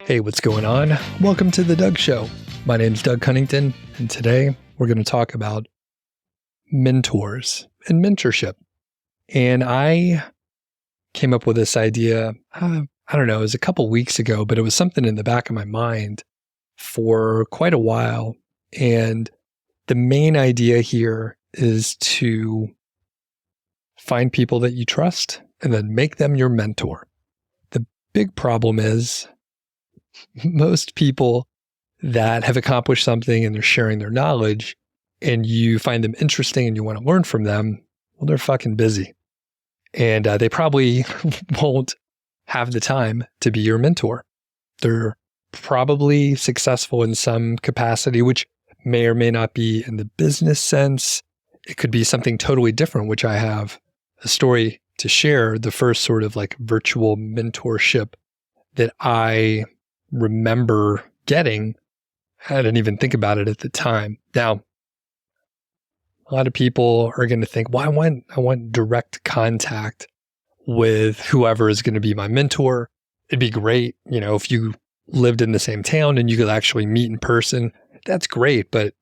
Hey, what's going on? Welcome to The Doug Show. My name's Doug Cunnington, and today we're going to talk about mentors and mentorship. And I came up with this idea, I don't know, it was a couple weeks ago, but it was something in the back of my mind for quite a while. And the main idea here is to find people that you trust and then make them your mentor. The big problem is most people that have accomplished something and they're sharing their knowledge and you find them interesting and you want to learn from them, well, they're fucking busy. And they probably won't have the time to be your mentor. They're probably successful in some capacity, which may or may not be in the business sense. It could be something totally different, which I have a story to share. The first sort of like virtual mentorship that I remember getting, I didn't even think about it at the time. Now, a lot of people are going to think, well, I want direct contact with whoever is going to be my mentor. It'd be great, if you lived in the same town and you could actually meet in person. That's great, but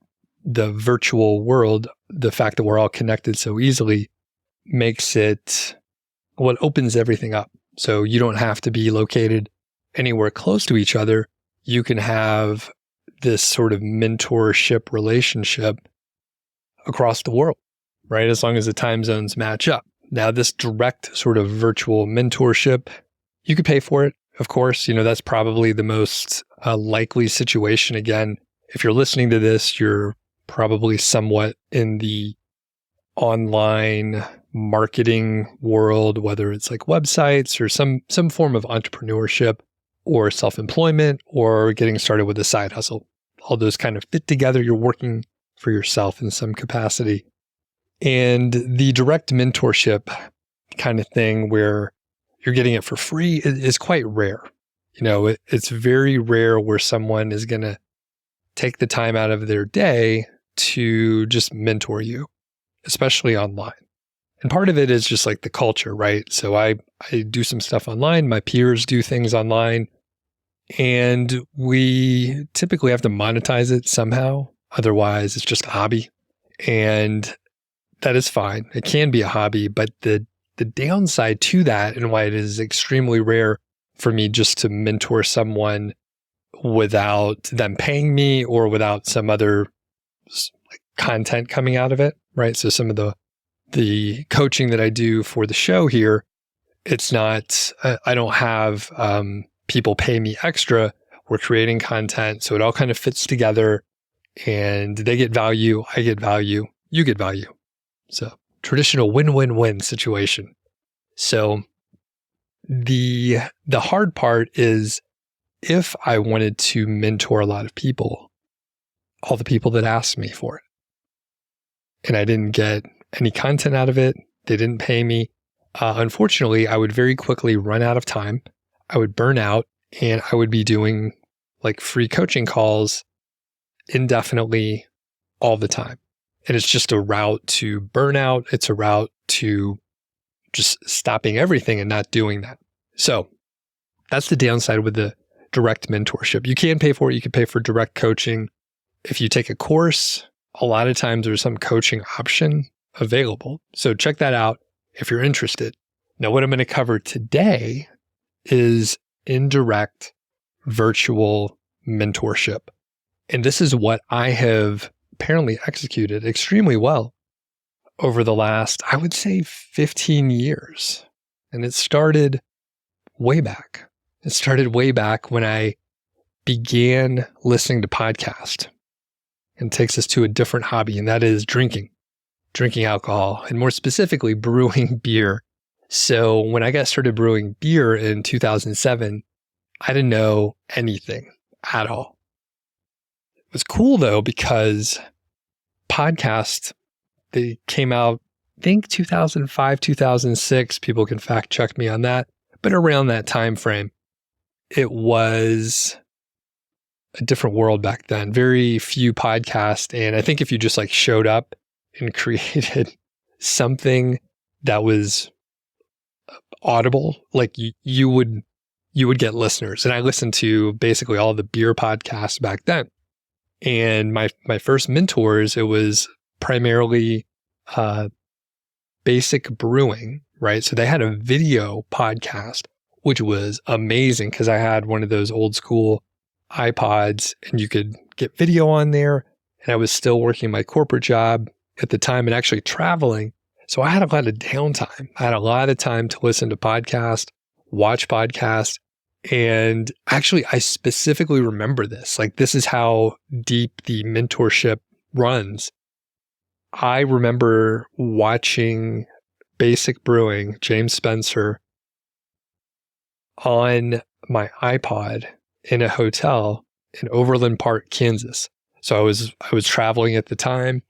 the virtual world, the fact that we're all connected so easily makes it, well, it opens everything up. So you don't have to be located anywhere close to each other. You can have this sort of mentorship relationship across the world, right? As long as the time zones match up. Now, this direct sort of virtual mentorship, you could pay for it, of course. That's probably the most likely situation. Again, if you're listening to this, you're probably somewhat in the online marketing world, whether it's like websites or some form of entrepreneurship or self-employment or getting started with a side hustle. All those kind of fit together. You're working for yourself in some capacity. And the direct mentorship kind of thing where you're getting it for free is quite rare. It's very rare where someone is going to take the time out of their day to just mentor you, especially online. And part of it is just like the culture, right? So I do some stuff online. My peers do things online. And we typically have to monetize it somehow. Otherwise, it's just a hobby. And that is fine. It can be a hobby. But the downside to that and why it is extremely rare for me just to mentor someone without them paying me or without some other content coming out of it, right? So some of the coaching that I do for the show here, it's not, I don't have people pay me extra. We're creating content. So it all kind of fits together and they get value. I get value. You get value. So traditional win-win-win situation. So the hard part is if I wanted to mentor a lot of people, all the people that asked me for it, and I didn't get any content out of it, they didn't pay me. Unfortunately, I would very quickly run out of time. I would burn out and I would be doing like free coaching calls indefinitely all the time. And it's just a route to burnout. It's a route to just stopping everything and not doing that. So that's the downside with the direct mentorship. You can pay for it. You can pay for direct coaching. If you take a course, a lot of times there's some coaching option available. So check that out if you're interested. Now, what I'm going to cover today is indirect virtual mentorship. And this is what I have apparently executed extremely well over the last, I would say, 15 years. And it started way back. It started way back when I began listening to podcasts. And takes us to a different hobby, and that is drinking alcohol, and more specifically, brewing beer. So when I got started brewing beer in 2007, I didn't know anything at all. It was cool though, because podcasts, they came out, I think 2005, 2006, people can fact check me on that, but around that time frame, it was a different world back then. Very few podcasts. And I think if you just like showed up and created something that was audible, like you would you would get listeners. And I listened to basically all the beer podcasts back then. And my first mentors, it was primarily Basic Brewing, right? So they had a video podcast, which was amazing because I had one of those old school iPods and you could get video on there. And I was still working my corporate job at the time and actually traveling. So I had a lot of downtime. I had a lot of time to listen to podcasts, watch podcasts. And actually, I specifically remember this. Like, this is how deep the mentorship runs. I remember watching Basic Brewing, James Spencer, on my iPod in a hotel in Overland Park, Kansas. So I was traveling at the time,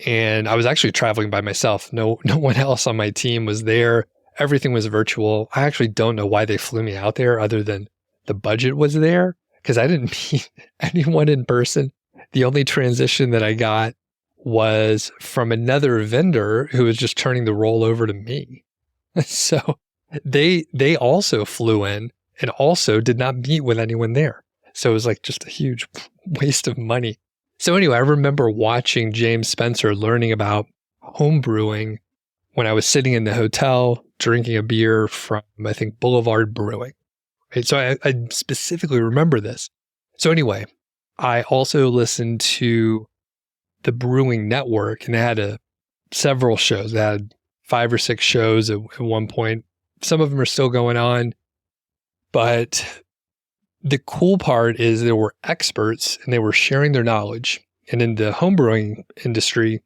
and I was actually traveling by myself. No one else on my team was there. Everything was virtual. I actually don't know why they flew me out there other than the budget was there, because I didn't meet anyone in person. The only transition that I got was from another vendor who was just turning the role over to me. So they also flew in and also did not meet with anyone there. So it was like just a huge waste of money. So anyway, I remember watching James Spencer learning about home brewing when I was sitting in the hotel drinking a beer from, I think, Boulevard Brewing. Right? So I specifically remember this. So anyway, I also listened to the Brewing Network, and they had several shows. They had 5 or 6 shows at one point. Some of them are still going on. But the cool part is there were experts and they were sharing their knowledge. And in the homebrewing industry,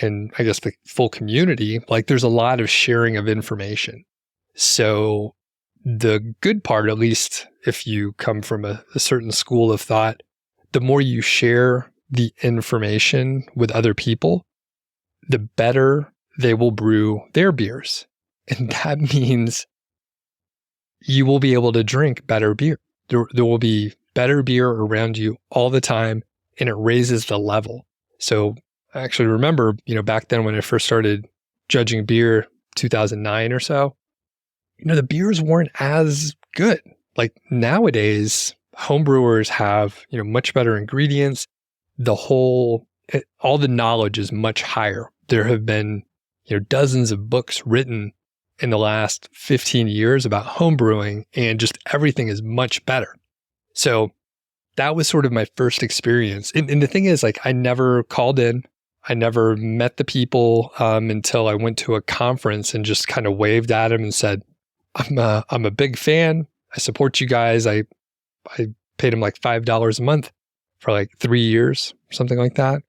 and I guess the full community, like there's a lot of sharing of information. So the good part, at least if you come from a certain school of thought, the more you share the information with other people, the better they will brew their beers. And that means you will be able to drink better beer. There will be better beer around you all the time, and it raises the level. So I actually remember, back then when I first started judging beer, 2009 or so, the beers weren't as good. Like nowadays, homebrewers have, much better ingredients. All the knowledge is much higher. There have been, dozens of books written in the last 15 years about homebrewing, and just everything is much better. So that was sort of my first experience. And the thing is, like, I never called in. I never met the people until I went to a conference and just kind of waved at them and said, I'm a big fan. I support you guys. I paid them like $5 a month for like 3 years, something like that.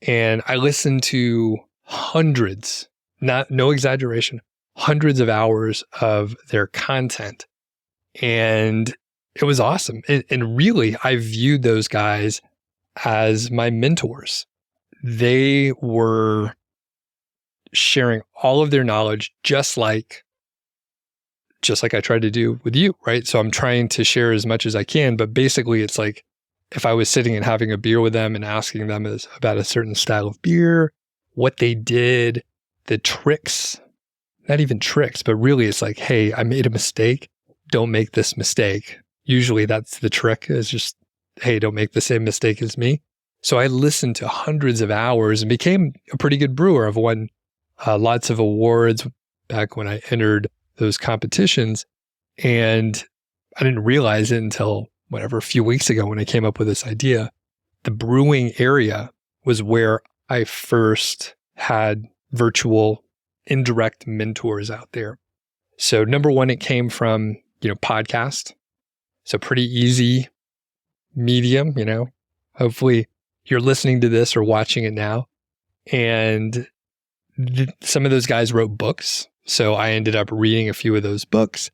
And I listened to hundreds, no exaggeration, hundreds of hours of their content. And it was awesome. And really, I viewed those guys as my mentors. They were sharing all of their knowledge, just like I tried to do with you, right? So I'm trying to share as much as I can, but basically it's like if I was sitting and having a beer with them and asking them about a certain style of beer, what they did, the tricks, not even tricks, but really it's like, hey, I made a mistake. Don't make this mistake. Usually that's the trick, is just, hey, don't make the same mistake as me. So I listened to hundreds of hours and became a pretty good brewer. I've won lots of awards back when I entered those competitions. And I didn't realize it until a few weeks ago when I came up with this idea. The brewing area was where I first had virtual indirect mentors out there. So number one, it came from, podcast. So pretty easy medium, hopefully you're listening to this or watching it now. And some of those guys wrote books. So I ended up reading a few of those books.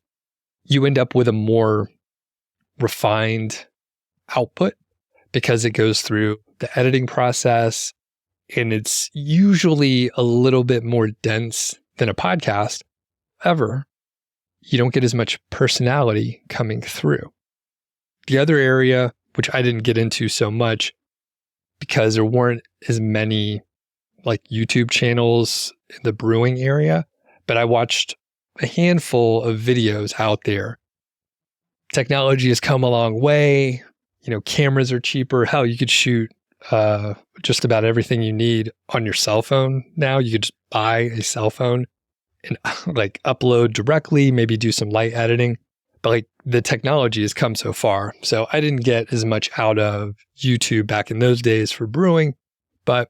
You end up with a more refined output because it goes through the editing process, and it's usually a little bit more dense than a podcast. However, you don't get as much personality coming through. The other area, which I didn't get into so much because there weren't as many like YouTube channels in the brewing area, but I watched a handful of videos out there technology has come a long way. Cameras are cheaper. Hell, you could shoot just about everything you need on your cell phone now. You could just buy a cell phone and like upload directly, maybe do some light editing. But like the technology has come so far. So I didn't get as much out of YouTube back in those days for brewing, but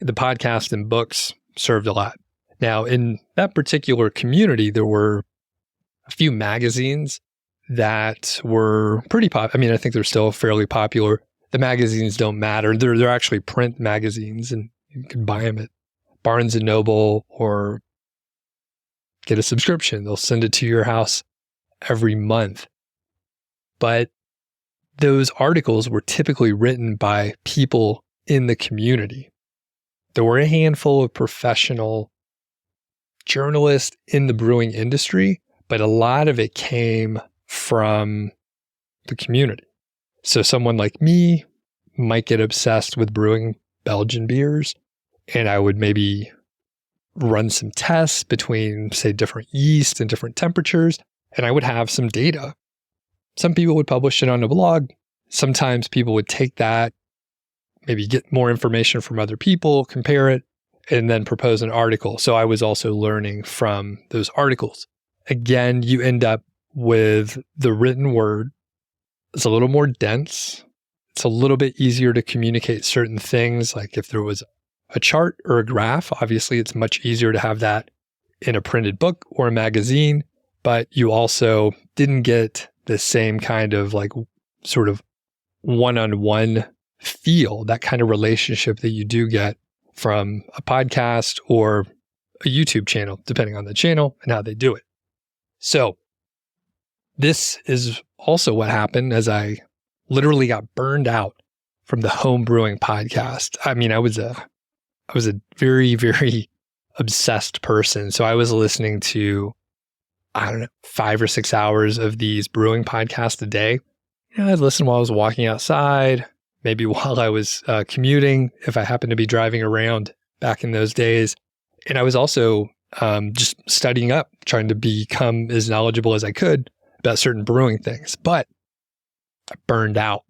the podcast and books served a lot. Now, in that particular community, there were a few magazines that were pretty popular. I mean, I think they're still fairly popular. The magazines don't matter. They're actually print magazines, and you can buy them at Barnes & Noble or get a subscription. They'll send it to your house every month. But those articles were typically written by people in the community. There were a handful of professional journalists in the brewing industry, but a lot of it came from the community. So someone like me might get obsessed with brewing Belgian beers, and I would maybe run some tests between, say, different yeast and different temperatures, and I would have some data. Some people would publish it on a blog. Sometimes people would take that, maybe get more information from other people, compare it, and then propose an article. So I was also learning from those articles. Again, you end up with the written word. It's a little more dense. It's a little bit easier to communicate certain things. Like if there was a chart or a graph, obviously it's much easier to have that in a printed book or a magazine, but you also didn't get the same kind of like sort of one-on-one feel, that kind of relationship that you do get from a podcast or a YouTube channel, depending on the channel and how they do it. So this is also what happened as I literally got burned out from the home brewing podcast. I mean, I was a very, very obsessed person. So I was listening to, 5 or 6 hours of these brewing podcasts a day. I'd listen while I was walking outside, maybe while I was commuting, if I happened to be driving around back in those days. And I was also just studying up, trying to become as knowledgeable as I could about certain brewing things. But I burned out.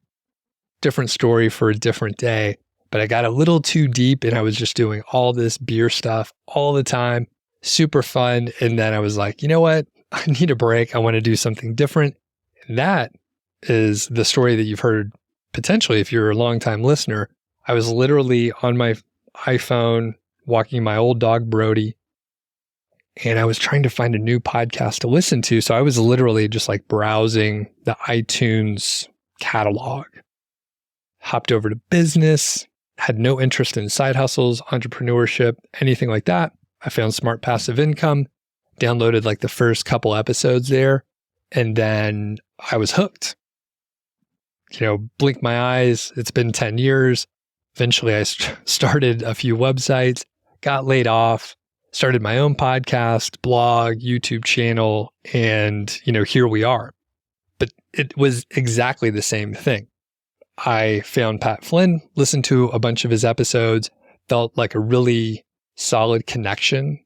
Different story for a different day. But I got a little too deep and I was just doing all this beer stuff all the time. Super fun. And then I was like, you know what? I need a break. I want to do something different. And that is the story that you've heard potentially if you're a longtime listener. I was literally on my iPhone walking my old dog Brody, and I was trying to find a new podcast to listen to. So I was literally just like browsing the iTunes catalog. Hopped over to business, had no interest in side hustles, entrepreneurship, anything like that. I found Smart Passive Income, downloaded like the first couple episodes there, and then I was hooked. Blink my eyes. It's been 10 years. Eventually, I started a few websites, got laid off, started my own podcast, blog, YouTube channel, and, here we are. But it was exactly the same thing. I found Pat Flynn, listened to a bunch of his episodes, felt like a really solid connection.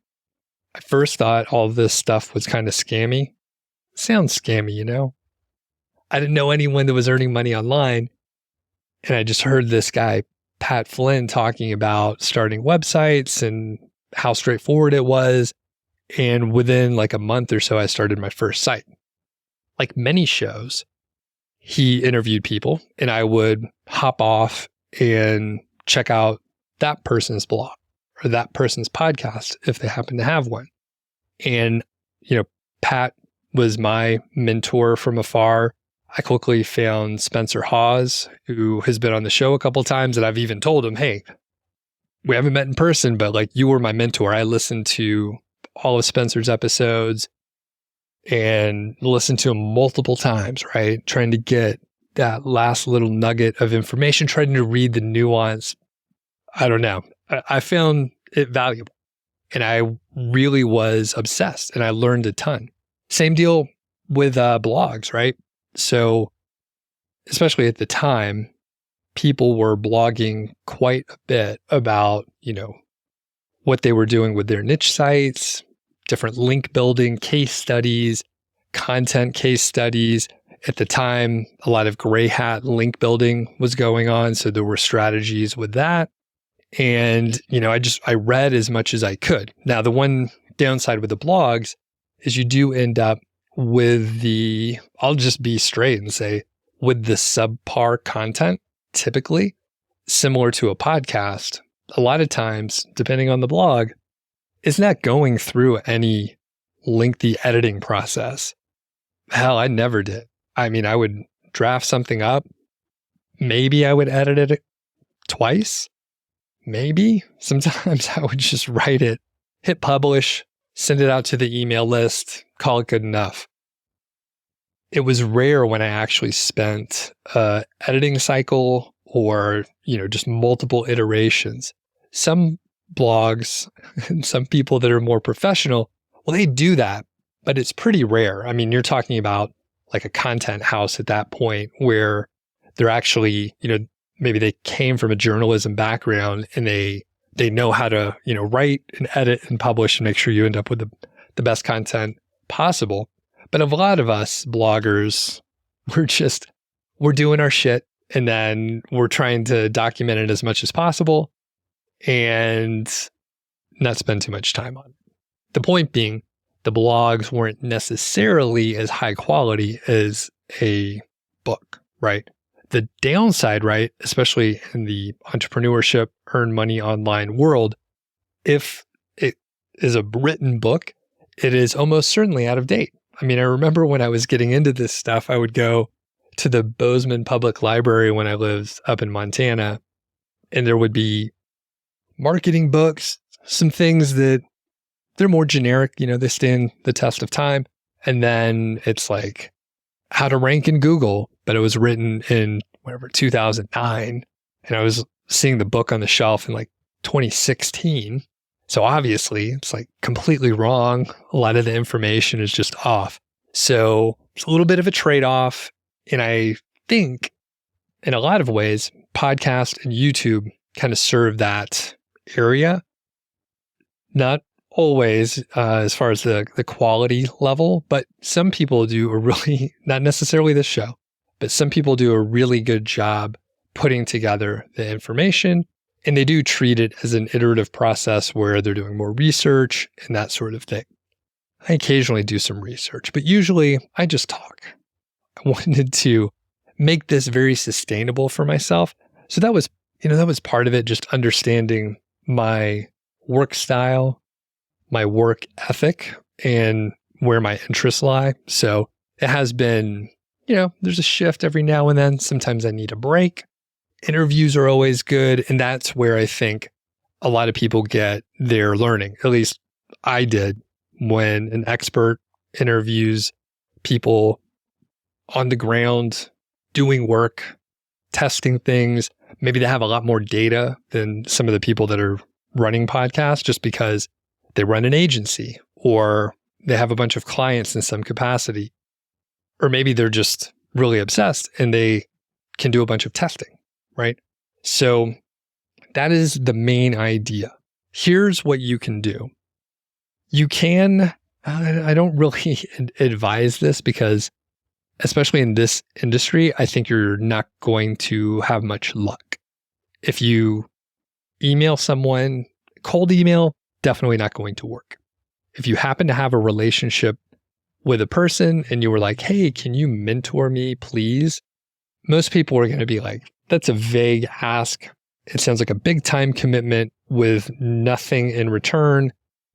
I first thought all of this stuff was kind of scammy. Sounds scammy, I didn't know anyone that was earning money online. And I just heard this guy, Pat Flynn, talking about starting websites and how straightforward it was. And within like a month or so, I started my first site. Like many shows, he interviewed people and I would hop off and check out that person's blog or that person's podcast if they happen to have one. And, Pat was my mentor from afar. I quickly found Spencer Hawes, who has been on the show a couple of times, and I've even told him, hey, we haven't met in person, but like you were my mentor. I listened to all of Spencer's episodes and listened to him multiple times, right? Trying to get that last little nugget of information, trying to read the nuance. I don't know. I found it valuable and I really was obsessed and I learned a ton. Same deal with blogs, right? So especially at the time, people were blogging quite a bit about, what they were doing with their niche sites, different link building, case studies, content case studies. At the time, a lot of gray hat link building was going on. So there were strategies with that. And, I read as much as I could. Now, the one downside with the blogs is you do end up with I'll just be straight and say, with the subpar content, typically similar to a podcast, a lot of times, depending on the blog, it's not going through any lengthy editing process. Hell, I never did. I mean, I would draft something up. Maybe I would edit it twice. Maybe. Sometimes I would just write it, hit publish, send it out to the email list, call it good enough. It was rare when I actually spent an editing cycle or, just multiple iterations. Some blogs and some people that are more professional, well, they do that, but it's pretty rare. I mean, you're talking about like a content house at that point where they're actually, maybe they came from a journalism background and they know how to, write and edit and publish and make sure you end up with the best content possible. But a lot of us bloggers, we're doing our shit and then we're trying to document it as much as possible and not spend too much time on it. The point being, the blogs weren't necessarily as high quality as a book, right? The downside, right, especially in the entrepreneurship, earn money online world, if it is a written book, it is almost certainly out of date. I mean, I remember when I was getting into this stuff, I would go to the Bozeman Public Library when I lived up in Montana, and there would be marketing books, some things that they're more generic, they stand the test of time. And then it's like how to rank in Google, but it was written in 2009. And I was seeing the book on the shelf in like 2016. So obviously it's like completely wrong. A lot of the information is just off. So it's a little bit of a trade-off. And I think in a lot of ways, podcast and YouTube kind of serve that area. Not always as far as the quality level, but some people do a really, not necessarily this show, but some people do a really good job putting together the information, and they do treat it as an iterative process where they're doing more research and that sort of thing. I occasionally do some research, but usually I just talk. I wanted to make this very sustainable for myself. So that was part of it, just understanding my work style, my work ethic, and where my interests lie. So it has been, there's a shift every now and then. Sometimes I need a break. Interviews are always good. And that's where I think a lot of people get their learning. At least I did, when an expert interviews people on the ground, doing work, testing things. Maybe they have a lot more data than some of the people that are running podcasts just because they run an agency or they have a bunch of clients in some capacity. Or maybe they're just really obsessed and they can do a bunch of testing, right? So that is the main idea. Here's what you can do. You can, I don't really advise this because, especially in this industry, I think you're not going to have much luck. If you email someone, cold email, definitely not going to work. If you happen to have a relationship with a person and you were like, hey, can you mentor me, please? Most people are going to be like, that's a vague ask. It sounds like a big time commitment with nothing in return.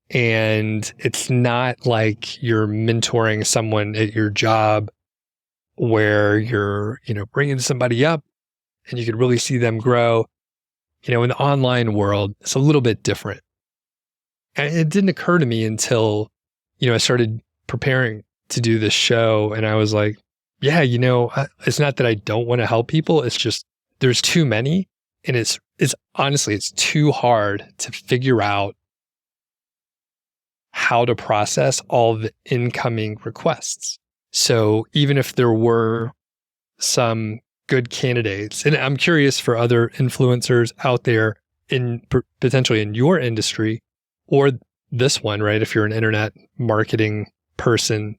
And it's not like you're mentoring someone at your job where you're, bringing somebody up and you could really see them grow. In the online world, it's a little bit different. And it didn't occur to me until, I started preparing to do this show. And I was like, yeah, it's not that I don't want to help people. It's just there's too many. And it's honestly, it's too hard to figure out how to process all the incoming requests. So even if there were some good candidates, and I'm curious for other influencers out there potentially in your industry or this one, right? If you're an internet marketing person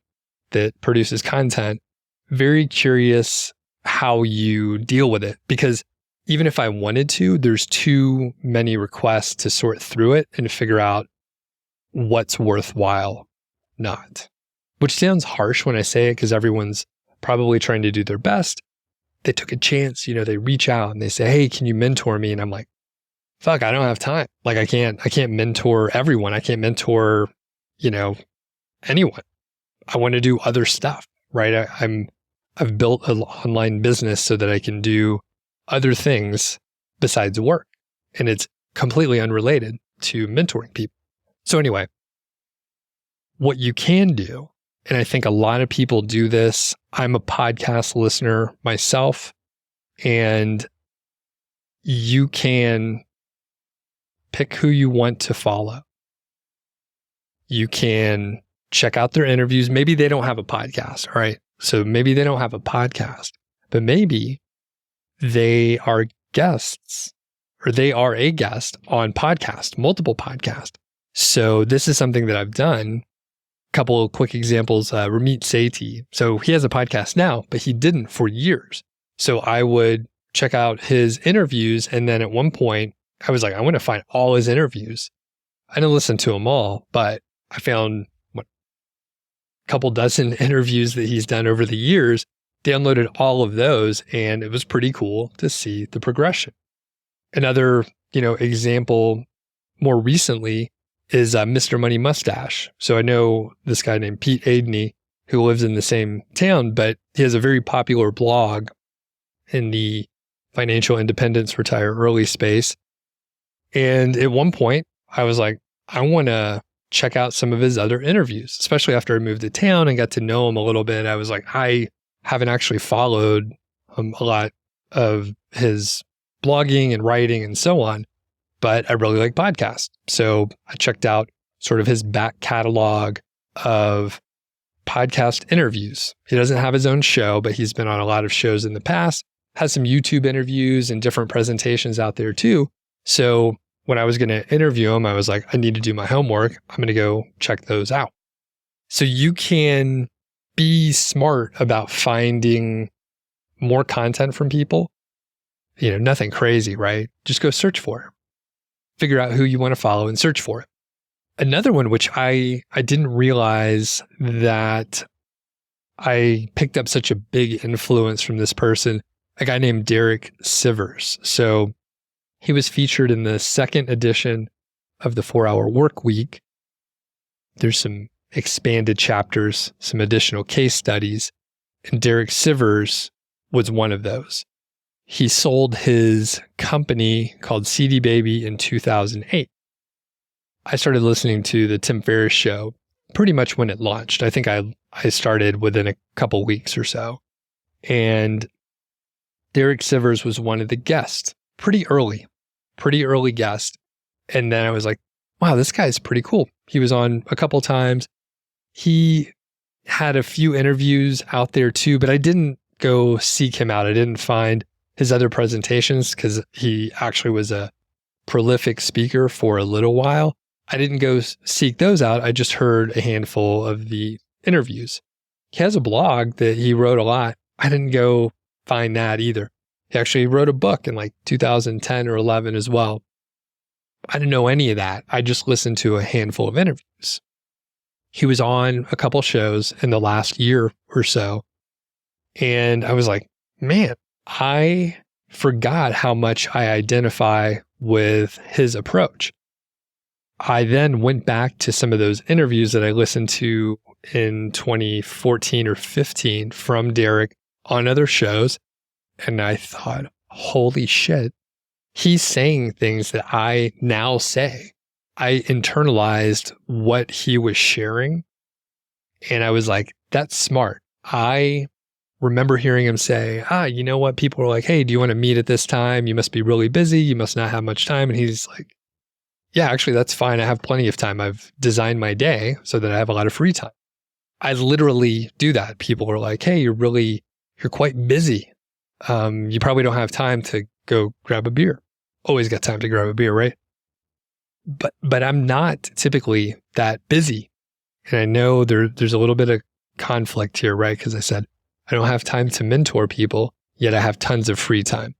that produces content, very curious how you deal with it, because even if I wanted to, there's too many requests to sort through it and figure out what's worthwhile not. Which sounds harsh when I say it, because everyone's probably trying to do their best. They took a chance, they reach out and they say, hey, can you mentor me? And I'm like, fuck, I don't have time. Like, I can't mentor everyone. I can't mentor, anyone. I want to do other stuff, right? I've built an online business so that I can do other things besides work. And it's completely unrelated to mentoring people. So anyway, what you can do, and I think a lot of people do this, I'm a podcast listener myself, and you can pick who you want to follow. You can check out their interviews. Maybe they don't have a podcast, all right? So maybe they don't have a podcast, but maybe they are guests, or they are a guest on podcast, multiple podcasts. So this is something that I've done. Couple of quick examples. Ramit Sethi. So he has a podcast now, but he didn't for years. So I would check out his interviews. And then at one point, I was like, I want to find all his interviews. I didn't listen to them all, but I found a couple dozen interviews that he's done over the years, downloaded all of those, and it was pretty cool to see the progression. Another, example more recently is Mr. Money Mustache. So I know this guy named Pete Adeney who lives in the same town, but he has a very popular blog in the financial independence, retire early space. And at one point, I was like, I want to check out some of his other interviews, especially after I moved to town and got to know him a little bit. I was like, I haven't actually followed a lot of his blogging and writing and so on, but I really like podcasts. So I checked out sort of his back catalog of podcast interviews. He doesn't have his own show, but he's been on a lot of shows in the past, has some YouTube interviews and different presentations out there too. So when I was going to interview him, I was like, I need to do my homework. I'm going to go check those out. So you can be smart about finding more content from people. Nothing crazy, right? Just go search for it. Figure out who you want to follow and search for it. Another one, which I didn't realize that I picked up such a big influence from this person, a guy named Derek Sivers. So he was featured in the second edition of the 4-Hour Work Week. There's some expanded chapters, some additional case studies, and Derek Sivers was one of those. He sold his company called CD Baby in 2008. I started listening to the Tim Ferriss show pretty much when it launched. I think I started within a couple weeks or so. And Derek Sivers was one of the guests, pretty early guest. And then I was like, wow, this guy's pretty cool. He was on a couple times. He had a few interviews out there too, but I didn't go seek him out. I didn't find his other presentations because he actually was a prolific speaker for a little while. I didn't go seek those out. I just heard a handful of the interviews. He has a blog that he wrote a lot. I didn't go find that either. He actually wrote a book in like 2010 or 11 as well. I didn't know any of that. I just listened to a handful of interviews. He was on a couple shows in the last year or so. And I was like, man, I forgot how much I identify with his approach. I then went back to some of those interviews that I listened to in 2014 or 15 from Derek on other shows. And I thought, holy shit, he's saying things that I now say. I internalized what he was sharing. And I was like, that's smart. I remember hearing him say, you know what? People were like, hey, do you want to meet at this time? You must be really busy. You must not have much time. And he's like, yeah, actually, that's fine. I have plenty of time. I've designed my day so that I have a lot of free time. I literally do that. People are like, hey, you're quite busy. You probably don't have time to go grab a beer. Always got time to grab a beer, right? But I'm not typically that busy. And I know there's a little bit of conflict here, right? Because I said, I don't have time to mentor people, yet I have tons of free time.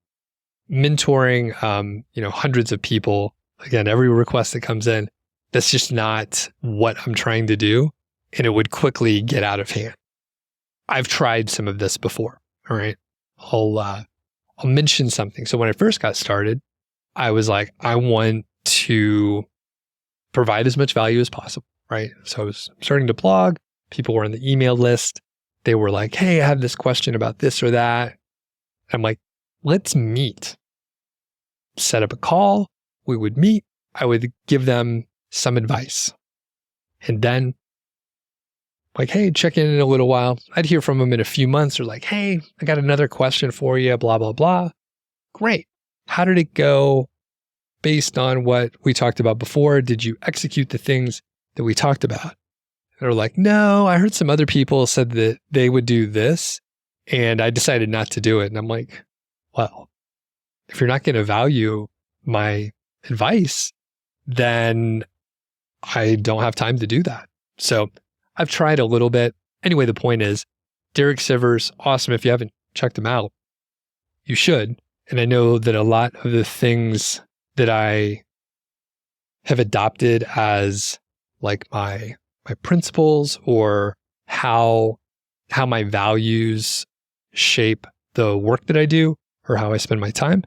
Mentoring, hundreds of people, again, every request that comes in, that's just not what I'm trying to do. And it would quickly get out of hand. I've tried some of this before. All right. I'll mention something. So when I first got started, I was like, I want to provide as much value as possible. Right. So I was starting to blog. People were on the email list. They were like, hey, I have this question about this or that. I'm like, let's meet. Set up a call. We would meet. I would give them some advice. And then, like, hey, check in a little while. I'd hear from them in a few months. Or like, hey, I got another question for you, blah, blah, blah. Great. How did it go based on what we talked about before? Did you execute the things that we talked about? They're like, no, I heard some other people said that they would do this, and I decided not to do it. And I'm like, well, if you're not going to value my advice, then I don't have time to do that. So I've tried a little bit. Anyway, the point is, Derek Sivers, awesome. If you haven't checked him out, you should. And I know that a lot of the things that I have adopted as like my principles or how my values shape the work that I do or how I spend my time,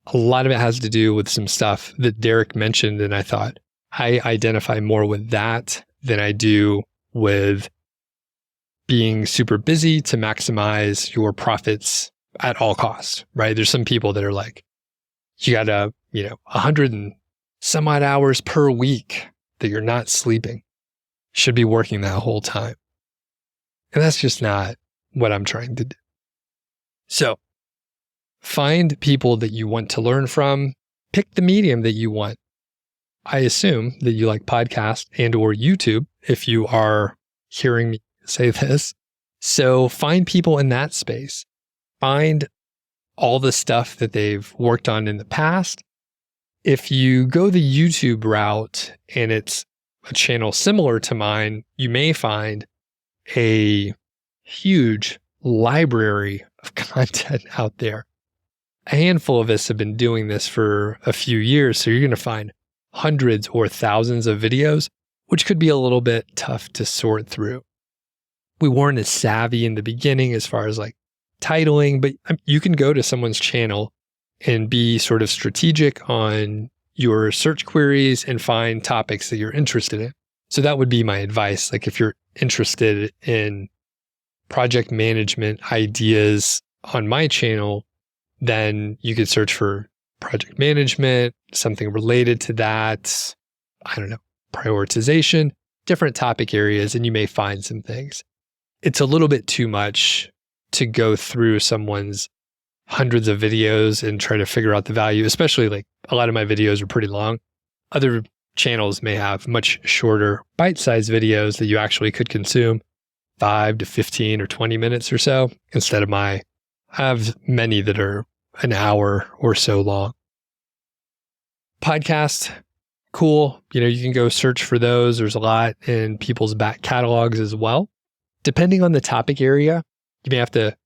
a lot of it has to do with some stuff that Derek mentioned. And I thought I identify more with that than I do with being super busy to maximize your profits at all costs, right? There's some people that are like, you got to, 100 and some odd hours per week that you're not sleeping. Should be working that whole time. And that's just not what I'm trying to do. So find people that you want to learn from. Pick the medium that you want. I assume that you like podcast and or YouTube if you are hearing me say this. So find people in that space. Find all the stuff that they've worked on in the past. If you go the YouTube route and it's a channel similar to mine, you may find a huge library of content out there. A handful of us have been doing this for a few years, so you're going to find hundreds or thousands of videos, which could be a little bit tough to sort through. We weren't as savvy in the beginning as far as like titling, but you can go to someone's channel and be sort of strategic on your search queries and find topics that you're interested in. So that would be my advice. Like if you're interested in project management ideas on my channel, then you could search for project management, something related to that, I don't know, prioritization, different topic areas, and you may find some things. It's a little bit too much to go through someone's hundreds of videos and try to figure out the value, especially like a lot of my videos are pretty long. Other channels may have much shorter bite-sized videos that you actually could consume 5 to 15 or 20 minutes or so instead of I have many that are an hour or so long. Podcast, cool. You can go search for those. There's a lot in people's back catalogs as well. Depending on the topic area, you may have to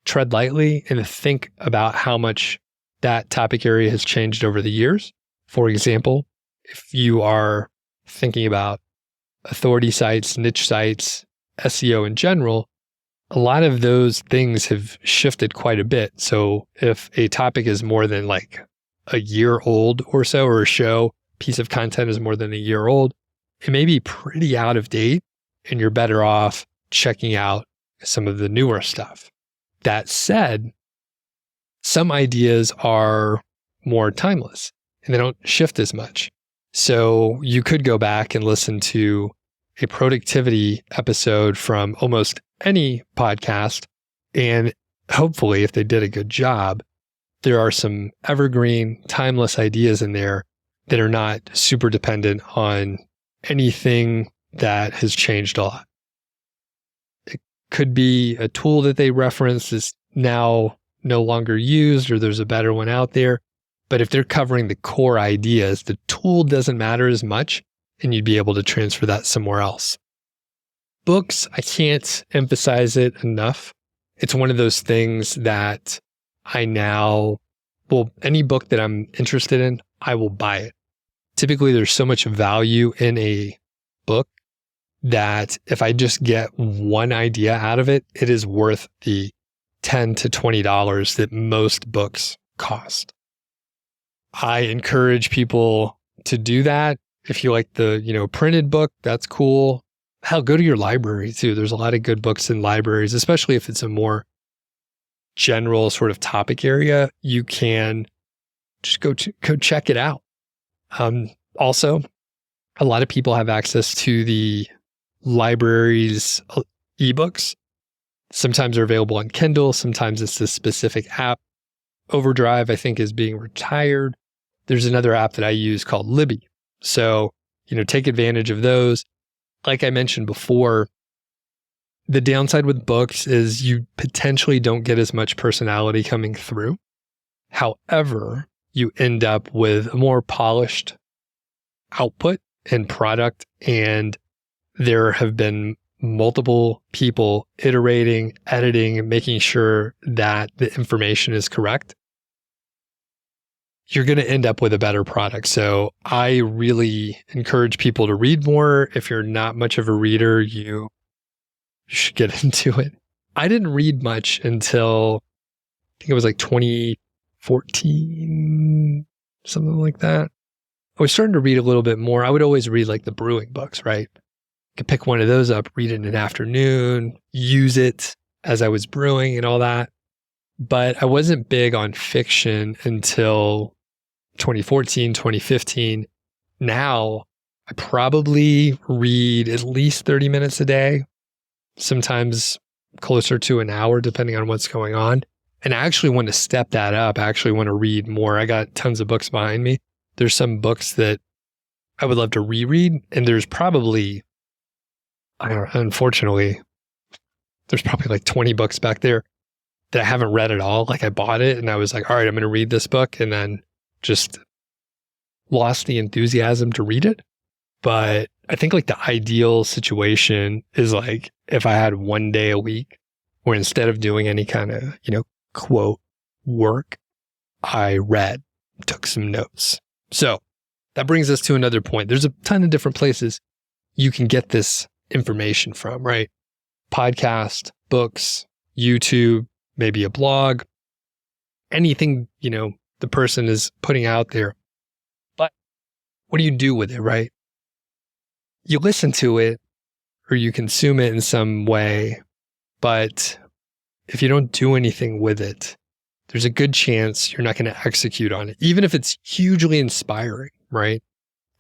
tread lightly and think about how much that topic area has changed over the years. For example, if you are thinking about authority sites, niche sites, SEO in general, a lot of those things have shifted quite a bit. So if a topic is more than like a year old or so, or a piece of content is more than a year old, it may be pretty out of date and you're better off checking out some of the newer stuff. That said, some ideas are more timeless and they don't shift as much. So you could go back and listen to a productivity episode from almost any podcast. And hopefully, if they did a good job, there are some evergreen, timeless ideas in there that are not super dependent on anything that has changed a lot. It could be a tool that they reference is now no longer used, or there's a better one out there. But if they're covering the core ideas, the tool doesn't matter as much, and you'd be able to transfer that somewhere else. Books, I can't emphasize it enough. It's one of those things that any book that I'm interested in, I will buy it. Typically, there's so much value in a book that if I just get one idea out of it, it is worth the $10 to $20 that most books cost. I encourage people to do that. If you like the, printed book, that's cool. Hell, go to your library too. There's a lot of good books in libraries, especially if it's a more general sort of topic area. You can just go check it out. Also, a lot of people have access to the library's ebooks. Sometimes they're available on Kindle. Sometimes it's a specific app. Overdrive, I think, is being retired. There's another app that I use called Libby. So, take advantage of those. Like I mentioned before, the downside with books is you potentially don't get as much personality coming through. However, you end up with a more polished output and product, and there have been multiple people iterating, editing, making sure that the information is correct. You're going to end up with a better product. So I really encourage people to read more. If you're not much of a reader, you should get into it. I didn't read much until I think it was like 2014, something like that. I was starting to read a little bit more. I would always read like the brewing books, right? I could pick one of those up, read it in an afternoon, use it as I was brewing and all that. But I wasn't big on fiction until 2014, 2015. Now, I probably read at least 30 minutes a day, sometimes closer to an hour, depending on what's going on. And I actually want to step that up. I actually want to read more. I got tons of books behind me. There's some books that I would love to reread. And there's probably, unfortunately, there's probably like 20 books back there that I haven't read at all. Like I bought it and I was like, all right, I'm going to read this book, and then just lost the enthusiasm to read it. But I think like the ideal situation is like if I had one day a week where instead of doing any kind of, quote work, I read, took some notes. So that brings us to another point. There's a ton of different places you can get this information from, right? Podcast, books, YouTube, maybe a blog, anything, the person is putting out there. But what do you do with it, right? You listen to it or you consume it in some way, but if you don't do anything with it, there's a good chance you're not going to execute on it, even if it's hugely inspiring, right?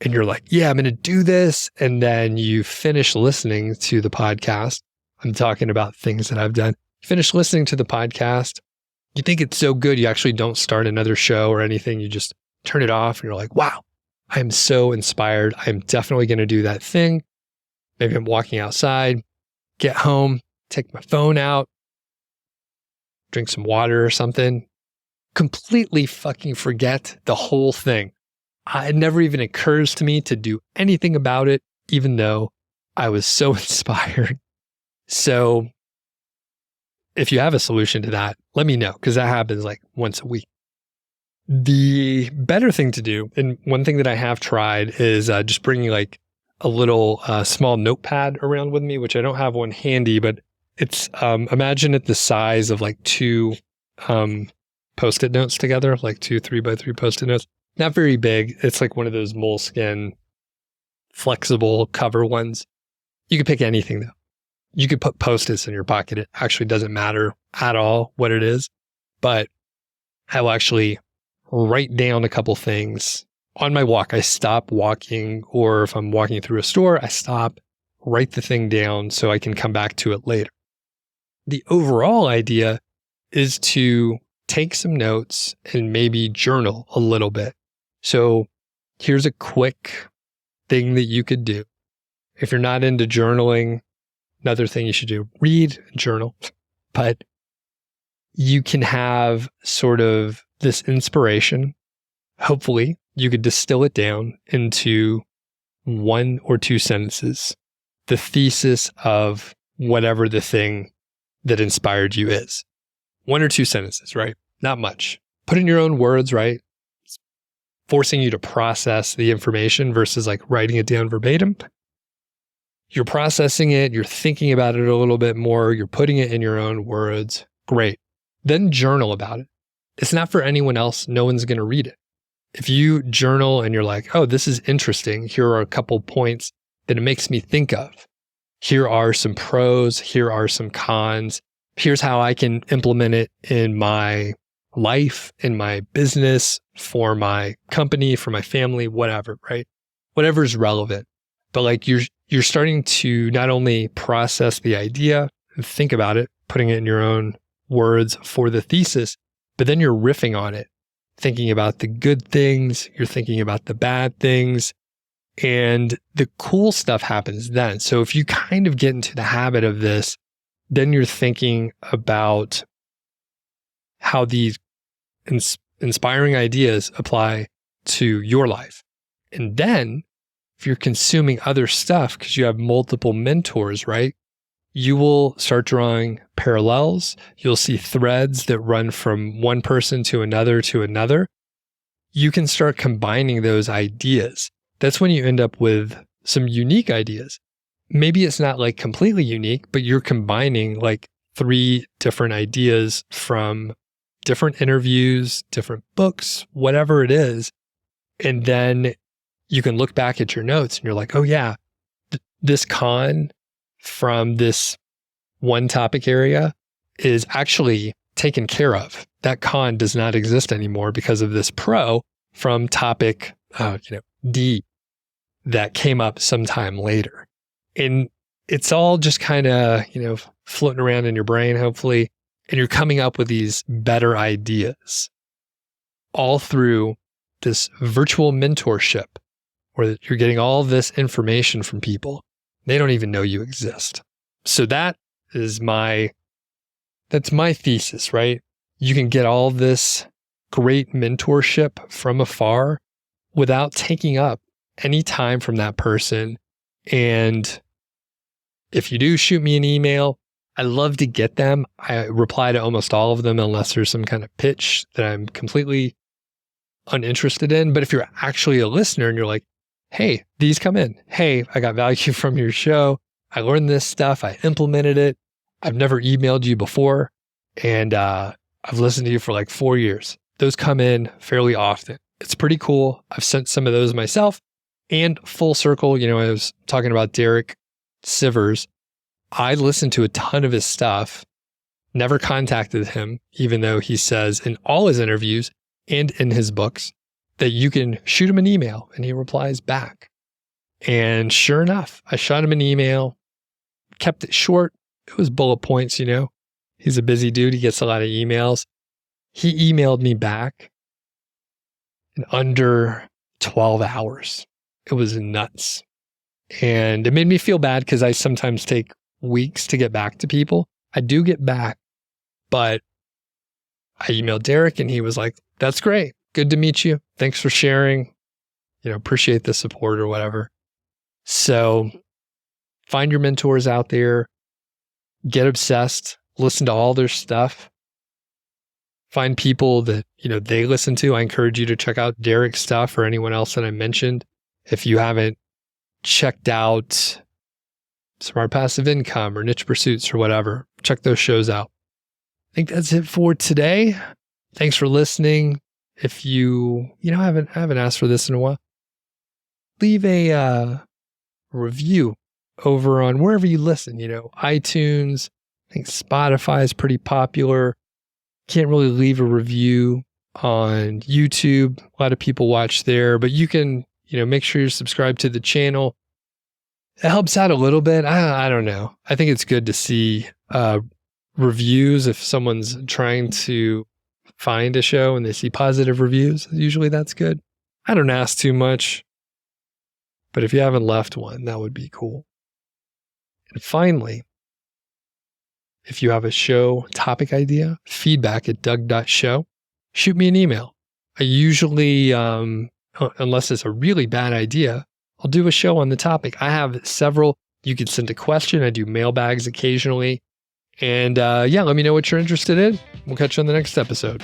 And you're like, yeah, I'm going to do this. And then you finish listening to the podcast. I'm talking about things that I've done. You finish listening to the podcast. You think it's so good, you actually don't start another show or anything. You just turn it off and you're like, wow, I'm so inspired. I'm definitely going to do that thing. Maybe I'm walking outside, get home, take my phone out, drink some water or something, completely fucking forget the whole thing. It never even occurs to me to do anything about it, even though I was so inspired. So if you have a solution to that, let me know, because that happens like once a week. The better thing to do, and one thing that I have tried, is just bringing like a little small notepad around with me, which I don't have one handy, but it's imagine it the size of like two Post-it notes together, like two 3x3 Post-it notes. Not very big. It's like one of those moleskin flexible cover ones. You could pick anything though. You could put Post-its in your pocket. It actually doesn't matter at all what it is, but I will actually write down a couple things on my walk. I stop walking, or if I'm walking through a store, I stop, write the thing down so I can come back to it later. The overall idea is to take some notes and maybe journal a little bit. So here's a quick thing that you could do. If you're not into journaling, another thing you should do, read, journal, but you can have sort of this inspiration. Hopefully you could distill it down into 1 or 2 sentences, the thesis of whatever the thing that inspired you is. 1 or 2 sentences, right? Not much. Put in your own words, right? It's forcing you to process the information versus like writing it down verbatim. You're processing it, you're thinking about it a little bit more, you're putting it in your own words. Great. Then journal about it. It's not for anyone else. No one's going to read it. If you journal and you're like, oh, this is interesting. Here are a couple points that it makes me think of. Here are some pros. Here are some cons. Here's how I can implement it in my life, in my business, for my company, for my family, whatever, right? Whatever is relevant. But like you're starting to not only process the idea and think about it, putting it in your own words for the thesis, but then you're riffing on it, thinking about the good things, you're thinking about the bad things, and the cool stuff happens then. So if you kind of get into the habit of this, then you're thinking about how these inspiring ideas apply to your life. And then if you're consuming other stuff, because you have multiple mentors, right? You will start drawing parallels. You'll see threads that run from one person to another to another. You can start combining those ideas. That's when you end up with some unique ideas. Maybe it's not like completely unique, but you're combining like 3 different ideas from different interviews, different books, whatever it is. And then you can look back at your notes and you're like, oh yeah, this con from this one topic area is actually taken care of. That con does not exist anymore because of this pro from topic D that came up sometime later. And it's all just kind of, floating around in your brain, hopefully, and you're coming up with these better ideas all through this virtual mentorship where you're getting all this information from people. They don't even know you exist. So that's my thesis, right? You can get all this great mentorship from afar without taking up any time from that person. And if you do, shoot me an email. I love to get them. I reply to almost all of them unless there's some kind of pitch that I'm completely uninterested in. But if you're actually a listener and you're like, hey, these come in. Hey, I got value from your show. I learned this stuff. I implemented it. I've never emailed you before. And I've listened to you for like 4 years. Those come in fairly often. It's pretty cool. I've sent some of those myself. And full circle, I was talking about Derek Sivers. I listened to a ton of his stuff, never contacted him, even though he says in all his interviews and in his books that you can shoot him an email and he replies back. And sure enough, I shot him an email, kept it short. It was bullet points, He's a busy dude. He gets a lot of emails. He emailed me back in under 12 hours. It was nuts. And it made me feel bad because I sometimes take weeks to get back to people. I do get back, but I emailed Derek and he was like, that's great. Good to meet you. Thanks for sharing. Appreciate the support or whatever. So find your mentors out there, get obsessed, listen to all their stuff. Find people that, they listen to. I encourage you to check out Derek's stuff or anyone else that I mentioned. If you haven't checked out Smart Passive Income or Niche Pursuits or whatever, check those shows out. I think that's it for today. Thanks for listening. If you, haven't asked for this in a while, leave a review over on wherever you listen, iTunes. I think Spotify is pretty popular. Can't really leave a review on YouTube. A lot of people watch there, but you can, make sure you're subscribed to the channel. It helps out a little bit. I don't know. I think it's good to see reviews if someone's trying to find a show and they see positive reviews. Usually that's good. I don't ask too much, but if you haven't left one, that would be cool. And finally, if you have a show topic idea, feedback@doug.show, shoot me an email. I usually, unless it's a really bad idea, I'll do a show on the topic. I have several. You can send a question. I do mailbags occasionally. And yeah, let me know what you're interested in. We'll catch you on the next episode.